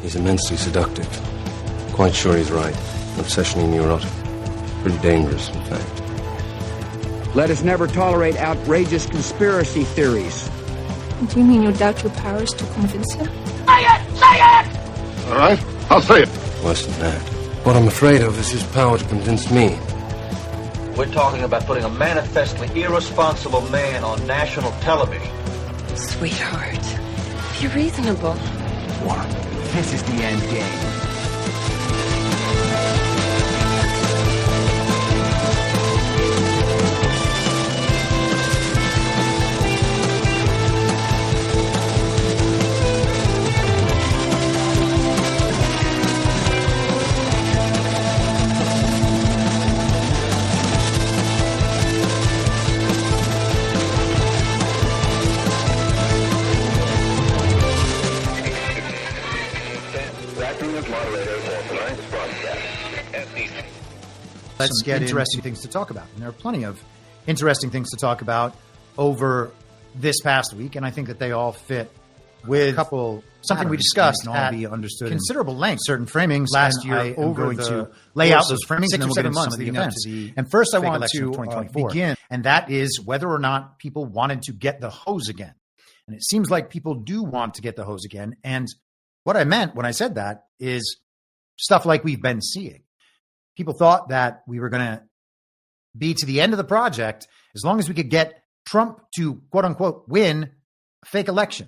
He's immensely seductive. Quite sure he's right. Obsessionally neurotic. Pretty dangerous, in fact. Let us never tolerate outrageous conspiracy theories. Do you mean you doubt your powers to convince him? Say it! Say it! All right, I'll say it. Worse than that. What I'm afraid of is his power to convince me. We're talking about putting a manifestly irresponsible man on national television. Sweetheart, be reasonable. What? This is the end game. Let's get interesting things to talk about. And there are plenty of interesting things to talk about over this past week, and I think that they all fit with a couple something we discussed at be understood considerable length. Certain framings last year. I'm going to lay out those framings, and then we'll get into some of the events. And first, I want to begin, and that is whether or not people wanted to get the hose again. And it seems like people do want to get the hose again. And what I meant when I said that is stuff like we've been seeing. People thought that we were going to be to the end of the project as long as we could get Trump to, quote unquote, win a fake election.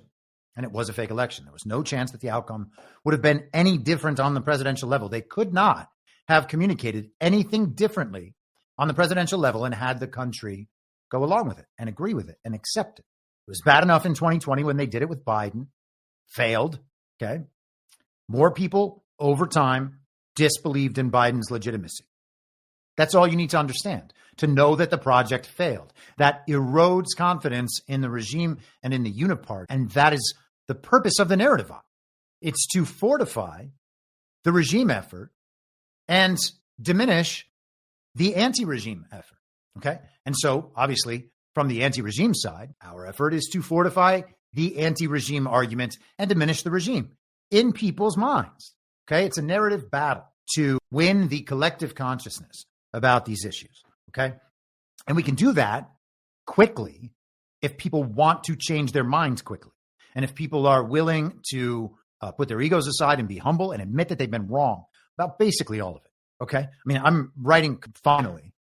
And it was a fake election. There was no chance that the outcome would have been any different on the presidential level. They could not have communicated anything differently on the presidential level and had the country go along with it and agree with it and accept it. It was bad enough in 2020 when they did it with Biden, failed. Okay. More people over time disbelieved in Biden's legitimacy. That's all you need to understand, to know that the project failed. That erodes confidence in the regime and in the unipart. And that is the purpose of the narrative. It's to fortify the regime effort and diminish the anti-regime effort. Okay. And so obviously from the anti-regime side, our effort is to fortify the anti-regime argument and diminish the regime in people's minds. Okay, it's a narrative battle to win the collective consciousness about these issues. Okay, and we can do that quickly if people want to change their minds quickly. And if people are willing to put their egos aside and be humble and admit that they've been wrong about basically all of it. Okay, I mean, I'm writing finally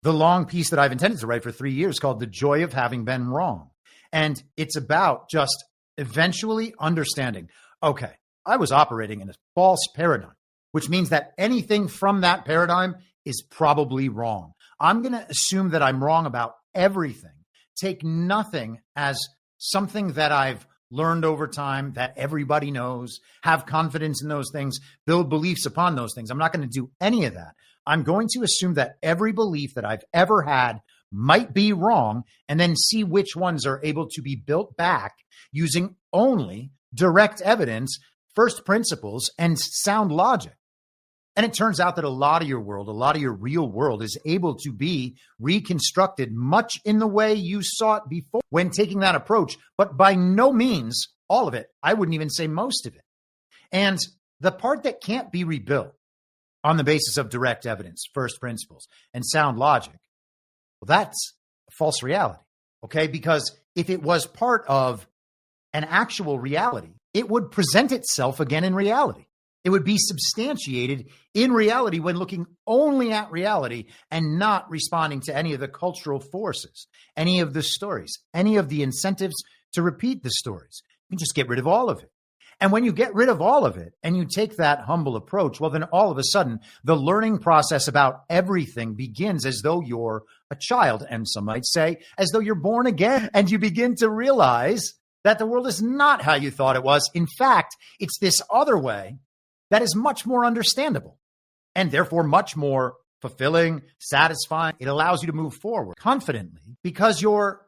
the long piece that I've intended to write for 3 years called The Joy of Having Been Wrong. And it's about just eventually understanding, okay, I was operating in a false paradigm, which means that anything from that paradigm is probably wrong. I'm going to assume that I'm wrong about everything, take nothing as something that I've learned over time that everybody knows, have confidence in those things, build beliefs upon those things. I'm not going to do any of that. I'm going to assume that every belief that I've ever had might be wrong and then see which ones are able to be built back using only direct evidence, first principles, and sound logic. And it turns out that a lot of your world, a lot of your real world is able to be reconstructed much in the way you saw it before when taking that approach, but by no means all of it. I wouldn't even say most of it. And the part that can't be rebuilt on the basis of direct evidence, first principles, and sound logic, well, that's a false reality, okay? Because if it was part of an actual reality, it would present itself again in reality. It would be substantiated in reality when looking only at reality and not responding to any of the cultural forces, any of the stories, any of the incentives to repeat the stories. You can just get rid of all of it. And when you get rid of all of it and you take that humble approach, well, then all of a sudden the learning process about everything begins as though you're a child. And some might say as though you're born again, and you begin to realize that the world is not how you thought it was. In fact, it's this other way that is much more understandable and therefore much more fulfilling, satisfying. It allows you to move forward confidently because your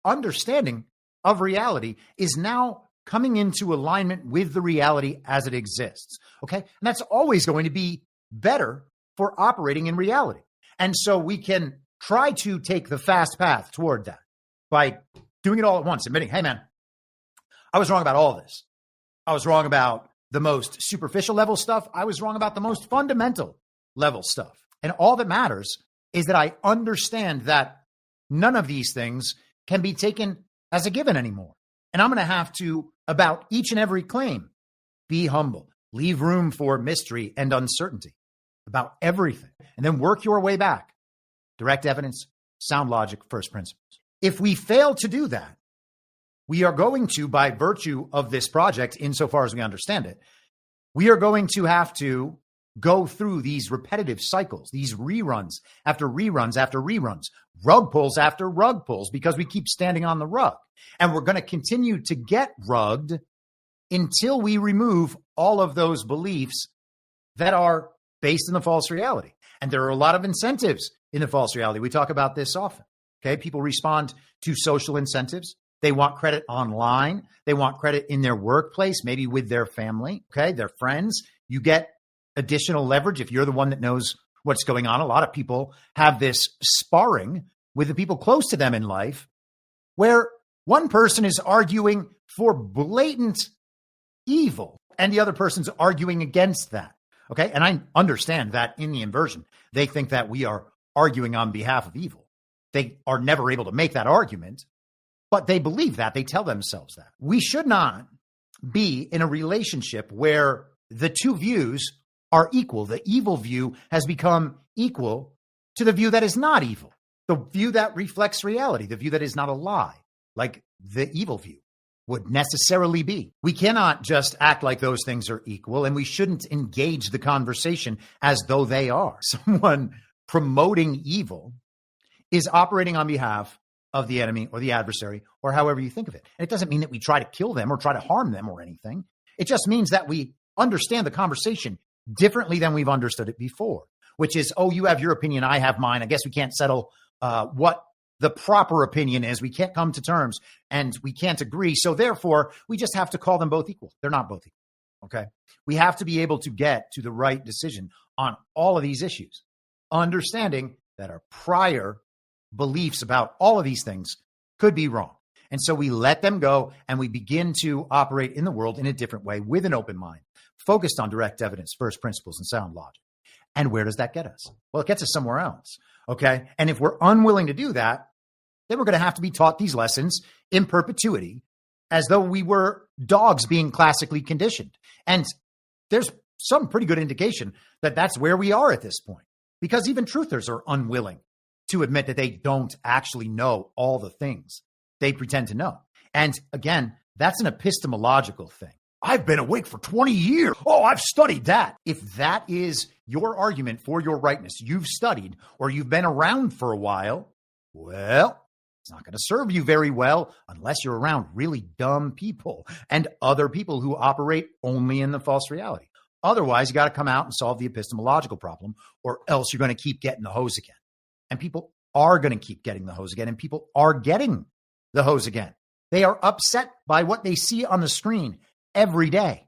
understanding of reality is now coming into alignment with the reality as it exists. Okay. And that's always going to be better for operating in reality. And so we can try to take the fast path toward that by doing it all at once, admitting, hey, man, I was wrong about all this. I was wrong about the most superficial level stuff. I was wrong about the most fundamental level stuff. And all that matters is that I understand that none of these things can be taken as a given anymore. And I'm going to have to, about each and every claim, be humble, leave room for mystery and uncertainty about everything, and then work your way back. Direct evidence, sound logic, first principles. If we fail to do that, we are going to, by virtue of this project, insofar as we understand it, we are going to have to go through these repetitive cycles, these reruns after reruns after reruns, rug pulls after rug pulls, because we keep standing on the rug. And we're going to continue to get rugged until we remove all of those beliefs that are based in the false reality. And there are a lot of incentives in the false reality. We talk about this often. Okay. People respond to social incentives. They want credit online. They want credit in their workplace, maybe with their family. Okay. Their friends. You get additional leverage if you're the one that knows what's going on. A lot of people have this sparring with the people close to them in life, where one person is arguing for blatant evil and the other person's arguing against that. Okay. And I understand that in the inversion, they think that we are arguing on behalf of evil. They are never able to make that argument, but they believe that. They tell themselves that. We should not be in a relationship where the two views are equal. The evil view has become equal to the view that is not evil, the view that reflects reality, the view that is not a lie, like the evil view would necessarily be. We cannot just act like those things are equal, and we shouldn't engage the conversation as though they are. Someone promoting evil is operating on behalf of the enemy or the adversary, or however you think of it. And it doesn't mean that we try to kill them or try to harm them or anything. It just means that we understand the conversation differently than we've understood it before, which is, oh, you have your opinion, I have mine. I guess we can't settle what the proper opinion is. We can't come to terms and we can't agree. So therefore, we just have to call them both equal. They're not both equal. Okay. We have to be able to get to the right decision on all of these issues, understanding that our prior beliefs about all of these things could be wrong. And so we let them go and we begin to operate in the world in a different way with an open mind, focused on direct evidence, first principles, and sound logic. And where does that get us? Well, it gets us somewhere else. Okay. And if we're unwilling to do that, then we're going to have to be taught these lessons in perpetuity as though we were dogs being classically conditioned. And there's some pretty good indication that that's where we are at this point, because even truthers are unwilling to admit that they don't actually know all the things they pretend to know. And again, that's an epistemological thing. I've been awake for 20 years. Oh, I've studied that. If that is your argument for your rightness, you've studied or you've been around for a while, well, it's not going to serve you very well unless you're around really dumb people and other people who operate only in the false reality. Otherwise, you got to come out and solve the epistemological problem, or else you're going to keep getting the hose again. And people are going to keep getting the hose again, and people are getting the hose again. They are upset by what they see on the screen every day,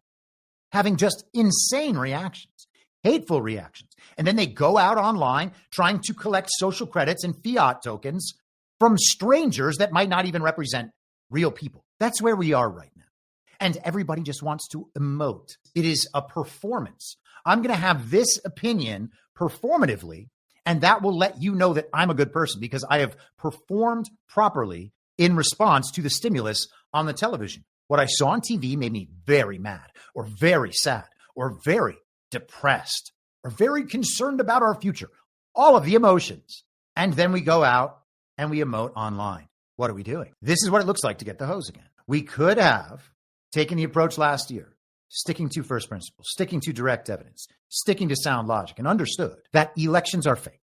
having just insane reactions, hateful reactions. And then they go out online trying to collect social credits and fiat tokens from strangers that might not even represent real people. That's where we are right now. And everybody just wants to emote. It is a performance. I'm going to have this opinion performatively, and that will let you know that I'm a good person because I have performed properly in response to the stimulus on the television. What I saw on TV made me very mad or very sad or very depressed or very concerned about our future. All of the emotions. And then we go out and we emote online. What are we doing? This is what it looks like to get the hose again. We could have taken the approach last year, sticking to first principles, sticking to direct evidence, sticking to sound logic, and understood that elections are fake.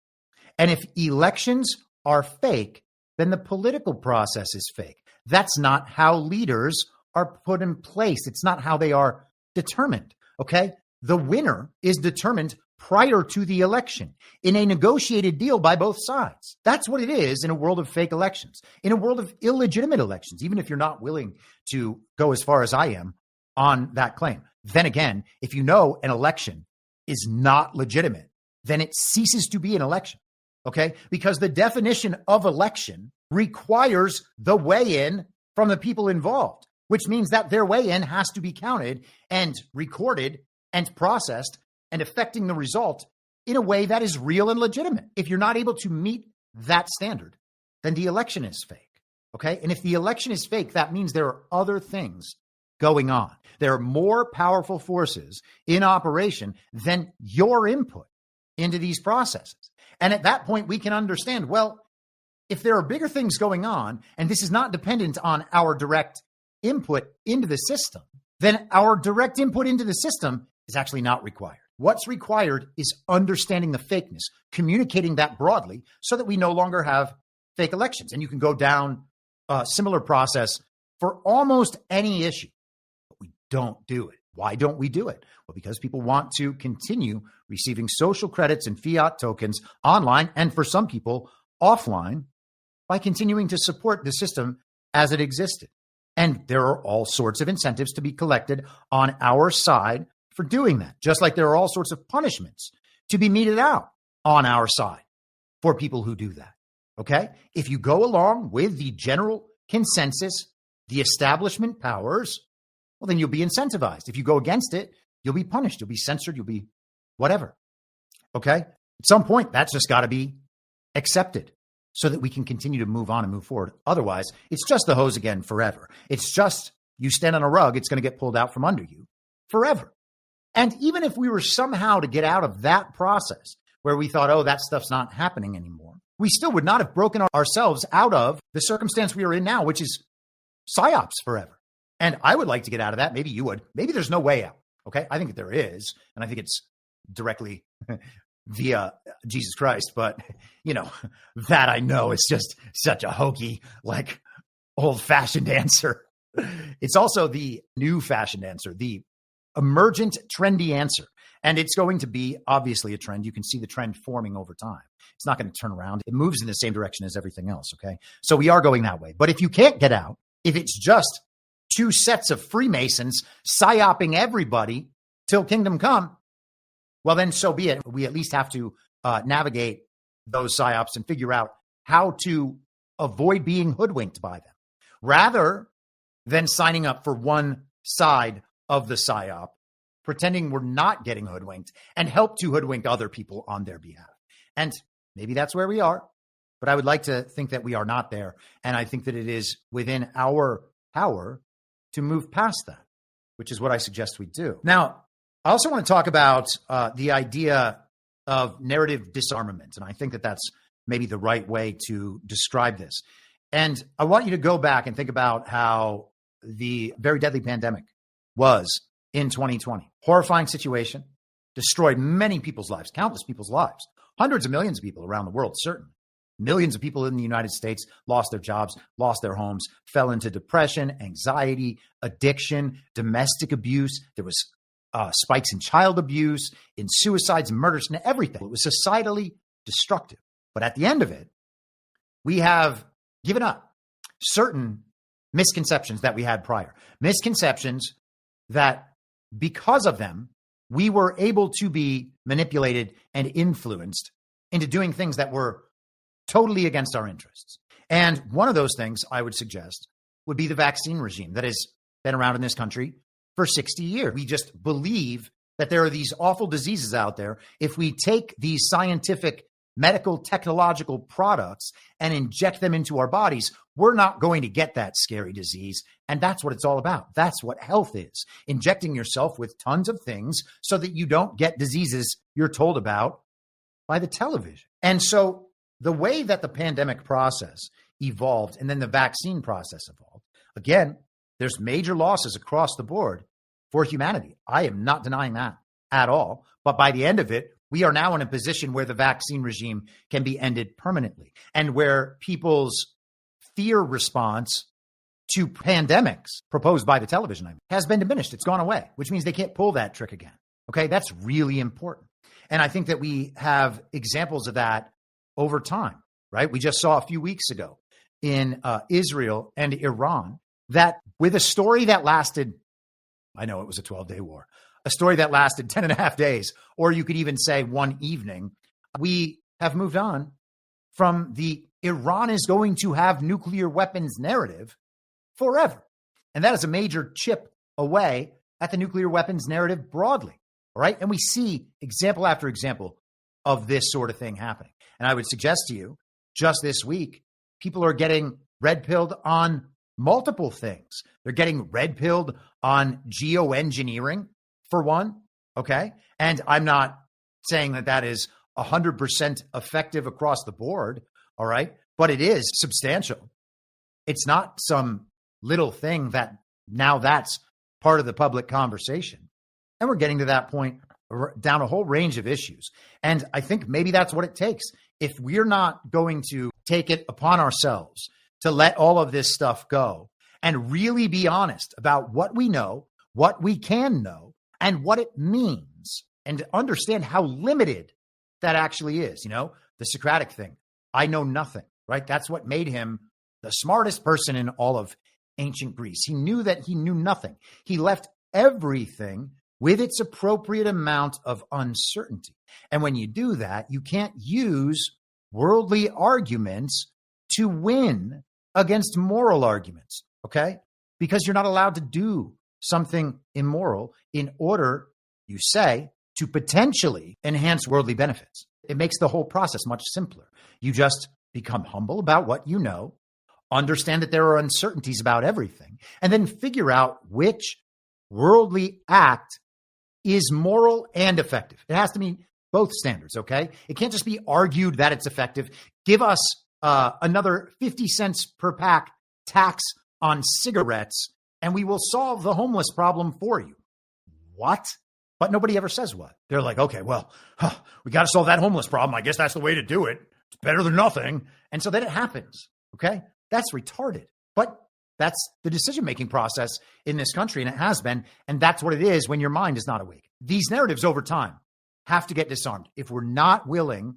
And if elections are fake, then the political process is fake. That's not how leaders are put in place. It's not how they are determined. Okay. The winner is determined prior to the election in a negotiated deal by both sides. That's what it is in a world of fake elections, in a world of illegitimate elections, even if you're not willing to go as far as I am on that claim. Then again, if you know an election is not legitimate, then it ceases to be an election. Okay. Because the definition of election requires the weigh-in from the people involved. which means that their way in has to be counted and recorded and processed and affecting the result in a way that is real and legitimate. If you're not able to meet that standard, then the election is fake. Okay. And if the election is fake, that means there are other things going on. There are more powerful forces in operation than your input into these processes. And at that point, we can understand, well, if there are bigger things going on, and this is not dependent on our direct input into the system, then our direct input into the system is actually not required. What's required is understanding the fakeness, communicating that broadly so that we no longer have fake elections. And you can go down a similar process for almost any issue, but we don't do it. Why don't we do it? Well, because people want to continue receiving social credits and fiat tokens online, and for some people offline, by continuing to support the system as it existed. And there are all sorts of incentives to be collected on our side for doing that, just like there are all sorts of punishments to be meted out on our side for people who do that. Okay? If you go along with the general consensus, the establishment powers, well, then you'll be incentivized. If you go against it, you'll be punished. You'll be censored. You'll be whatever. Okay? At some point, that's just got to be accepted so that we can continue to move on and move forward. Otherwise, it's just the hose again forever. It's just you stand on a rug, it's going to get pulled out from under you forever. And even if we were somehow to get out of that process where we thought, oh, that stuff's not happening anymore, we still would not have broken ourselves out of the circumstance we are in now, which is psyops forever. And I would like to get out of that. Maybe you would. Maybe there's no way out. Okay. I think that there is. And I think it's directly via Jesus Christ. But, you know, that I know is just such a hokey, like old fashioned answer. It's also the new fashioned answer, the emergent trendy answer. And it's going to be obviously a trend. You can see the trend forming over time. It's not going to turn around. It moves in the same direction as everything else. Okay. So we are going that way. But if you can't get out, if it's just two sets of Freemasons psyoping everybody till kingdom come, well, then so be it. We at least have to navigate those psyops and figure out how to avoid being hoodwinked by them rather than signing up for one side of the psyop, pretending we're not getting hoodwinked and help to hoodwink other people on their behalf. And maybe that's where we are, but I would like to think that we are not there. And I think that it is within our power to move past that, which is what I suggest we do. Now, I also want to talk about the idea of narrative disarmament. And I think that that's maybe the right way to describe this. And I want you to go back and think about how the very deadly pandemic was in 2020. Horrifying situation, destroyed many people's lives, countless people's lives, hundreds of millions of people around the world, certainly. Millions of people in the United States lost their jobs, lost their homes, fell into depression, anxiety, addiction, domestic abuse. There was spikes in child abuse, in suicides and murders, and everything. It was societally destructive. But at the end of it, we have given up certain misconceptions that we had prior. Misconceptions that because of them, we were able to be manipulated and influenced into doing things that were totally against our interests. And one of those things I would suggest would be the vaccine regime that has been around in this country for 60 years. We just believe that there are these awful diseases out there. If we take these scientific, medical, technological products and inject them into our bodies, we're not going to get that scary disease. And that's what it's all about. That's what health is. Injecting yourself with tons of things so that you don't get diseases you're told about by the television. And so the way that the pandemic process evolved and then the vaccine process evolved, again, there's major losses across the board for humanity. I am not denying that at all. But by the end of it, we are now in a position where the vaccine regime can be ended permanently and where people's fear response to pandemics proposed by the television has been diminished. It's gone away, which means they can't pull that trick again. Okay, that's really important. And I think that we have examples of that over time, right? We just saw a few weeks ago in Israel and Iran that with a story that lasted, I know it was a 12-day war, a story that lasted 10 and a half days, or you could even say one evening, we have moved on from the Iran is going to have nuclear weapons narrative forever. And that is a major chip away at the nuclear weapons narrative broadly. All right. And we see example after example of this sort of thing happening. And I would suggest to you, just this week, people are getting red-pilled on multiple things. They're getting red-pilled on geoengineering, for one. Okay. And I'm not saying that that is 100% effective across the board. All right. But it is substantial. It's not some little thing that now that's part of the public conversation. And we're getting to that point down a whole range of issues. And I think maybe that's what it takes. If we're not going to take it upon ourselves to let all of this stuff go and really be honest about what we know, what we can know, and what it means, and to understand how limited that actually is. You know, the Socratic thing, I know nothing, right? That's what made him the smartest person in all of ancient Greece. He knew that he knew nothing. He left everything with its appropriate amount of uncertainty. And when you do that, you can't use worldly arguments to win against moral arguments, okay? Because you're not allowed to do something immoral in order, you say, to potentially enhance worldly benefits. It makes the whole process much simpler. You just become humble about what you know, understand that there are uncertainties about everything, and then figure out which worldly act is moral and effective. It has to meet both standards, okay? It can't just be argued that it's effective. Give us another 50 cents per pack tax on cigarettes, and we will solve the homeless problem for you. What? But nobody ever says what. They're like, okay, well, we got to solve that homeless problem. I guess that's the way to do it. It's better than nothing. And so then it happens, okay? That's retarded. But that's the decision-making process in this country, and it has been, and that's what it is when your mind is not awake. These narratives over time have to get disarmed. If we're not willing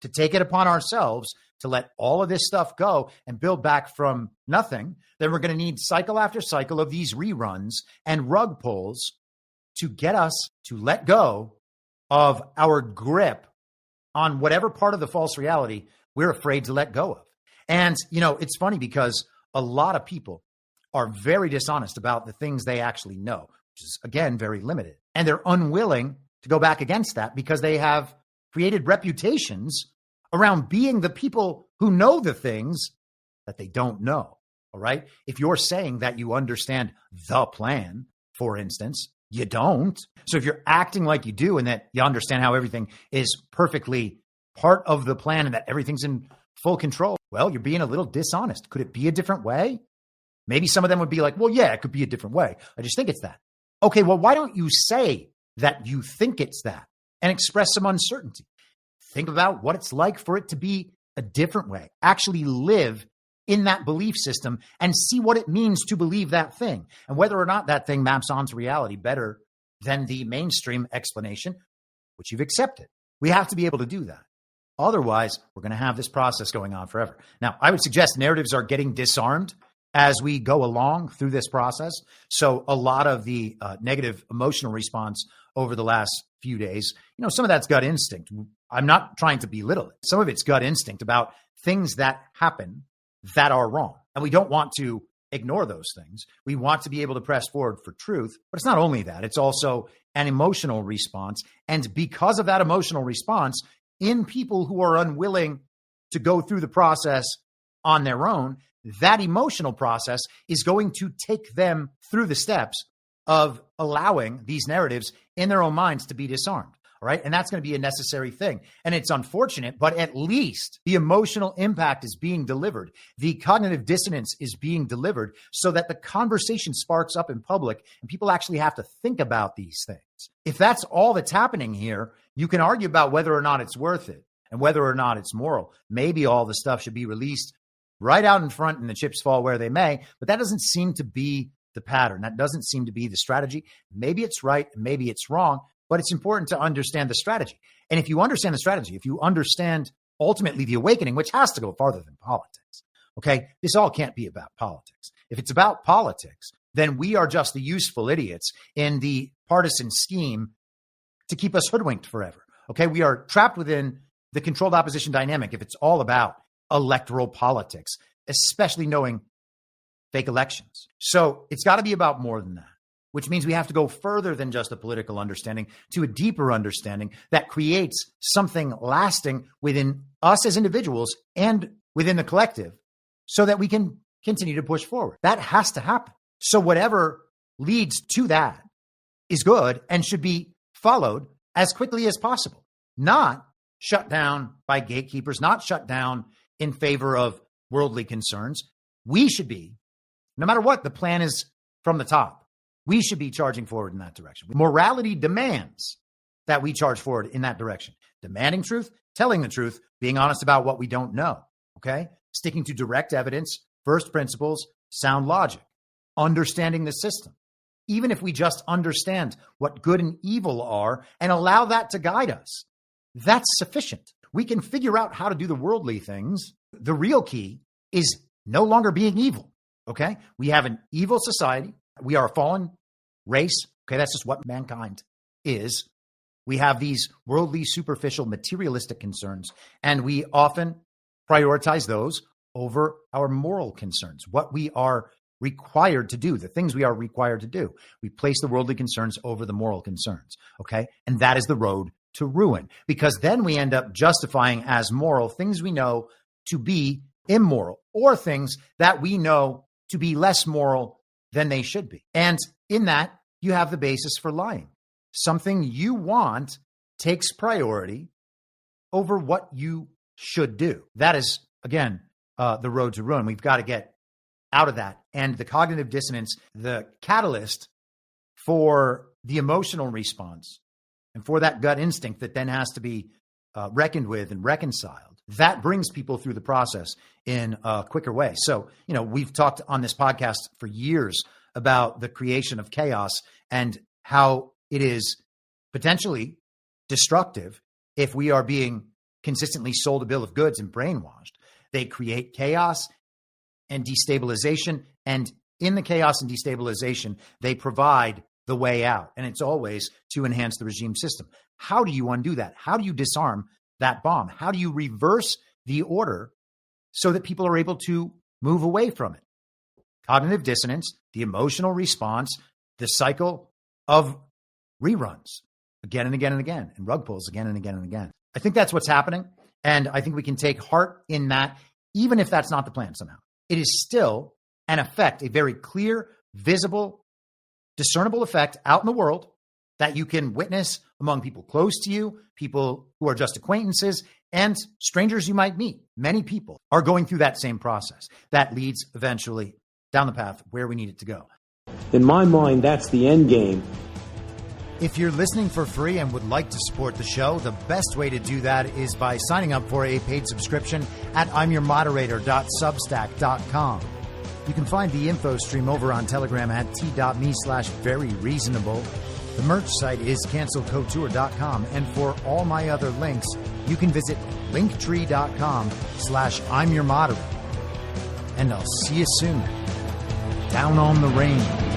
to take it upon ourselves to let all of this stuff go and build back from nothing, then we're going to need cycle after cycle of these reruns and rug pulls to get us to let go of our grip on whatever part of the false reality we're afraid to let go of. And, you know, it's funny because a lot of people are very dishonest about the things they actually know, which is, again, very limited. And they're unwilling to go back against that because they have created reputations around being the people who know the things that they don't know. All right. If you're saying that you understand the plan, for instance, you don't. So if you're acting like you do and that you understand how everything is perfectly part of the plan and that everything's in full control, well, you're being a little dishonest. Could it be a different way? Maybe some of them would be like, well, yeah, it could be a different way. I just think it's that. Okay, well, why don't you say that you think it's that and express some uncertainty? Think about what it's like for it to be a different way. Actually live in that belief system and see what it means to believe that thing and whether or not that thing maps onto reality better than the mainstream explanation, which you've accepted. We have to be able to do that. Otherwise, we're going to have this process going on forever. Now, I would suggest narratives are getting disarmed as we go along through this process. So a lot of the negative emotional response over the last few days, you know, some of that's gut instinct. I'm not trying to belittle it. Some of it's gut instinct about things that happen that are wrong. And we don't want to ignore those things. We want to be able to press forward for truth. But it's not only that, it's also an emotional response. And because of that emotional response, in people who are unwilling to go through the process on their own, that emotional process is going to take them through the steps of allowing these narratives in their own minds to be disarmed. All right. And that's going to be a necessary thing. And it's unfortunate, but at least the emotional impact is being delivered. The cognitive dissonance is being delivered so that the conversation sparks up in public and people actually have to think about these things. If that's all that's happening here, you can argue about whether or not it's worth it and whether or not it's moral. Maybe all the stuff should be released right out in front and the chips fall where they may, but that doesn't seem to be the pattern. That doesn't seem to be the strategy. Maybe it's right, maybe it's wrong, but it's important to understand the strategy. And if you understand the strategy, if you understand ultimately the awakening, which has to go farther than politics, okay, this all can't be about politics. If it's about politics, then we are just the useful idiots in the partisan scheme to keep us hoodwinked forever. Okay, we are trapped within the controlled opposition dynamic if it's all about electoral politics, especially knowing fake elections. So it's got to be about more than that, which means we have to go further than just a political understanding to a deeper understanding that creates something lasting within us as individuals and within the collective so that we can continue to push forward. That has to happen. So whatever leads to that is good and should be followed as quickly as possible, not shut down by gatekeepers, not shut down in favor of worldly concerns. We should be, no matter what the plan is from the top, we should be charging forward in that direction. Morality demands that we charge forward in that direction. Demanding truth, telling the truth, being honest about what we don't know, okay? Sticking to direct evidence, first principles, sound logic, understanding the system. Even if we just understand what good and evil are and allow that to guide us, that's sufficient. We can figure out how to do the worldly things. The real key is no longer being evil, okay? We have an evil society. We are a fallen race, okay? That's just what mankind is. We have these worldly, superficial, materialistic concerns, and we often prioritize those over our moral concerns, what we are required to do, the things we are required to do. We place the worldly concerns over the moral concerns, okay? And that is the road to ruin, because then we end up justifying as moral things we know to be immoral or things that we know to be less moral than they should be. And in that, you have the basis for lying. Something you want takes priority over what you should do. That is, again, the road to ruin. We've got to get out of that. And the cognitive dissonance, the catalyst for the emotional response and for that gut instinct that then has to be reckoned with and reconciled, that brings people through the process in a quicker way. So, we've talked on this podcast for years about the creation of chaos and how it is potentially destructive if we are being consistently sold a bill of goods and brainwashed. They create chaos and destabilization, and in the chaos and destabilization, they provide the way out, and it's always to enhance the regime system. How do you undo that? How do you disarm that bomb? How do you reverse the order so that people are able to move away from it? Cognitive dissonance, the emotional response, the cycle of reruns again and again and again, and rug pulls again and again and again. I think that's what's happening, and I think we can take heart in that, even if that's not the plan somehow. It is still an effect, a very clear, visible, discernible effect out in the world that you can witness among people close to you, people who are just acquaintances, and strangers you might meet. Many people are going through that same process that leads eventually down the path where we need it to go. In my mind, that's the end game. If you're listening for free and would like to support the show, the best way to do that is by signing up for a paid subscription at imyourmoderator.substack.com. You can find the info stream over on Telegram at t.me/veryreasonable. The merch site is cancelcouture.com. And for all my other links, you can visit linktree.com/imyourmoderator. And I'll see you soon. Down on the range.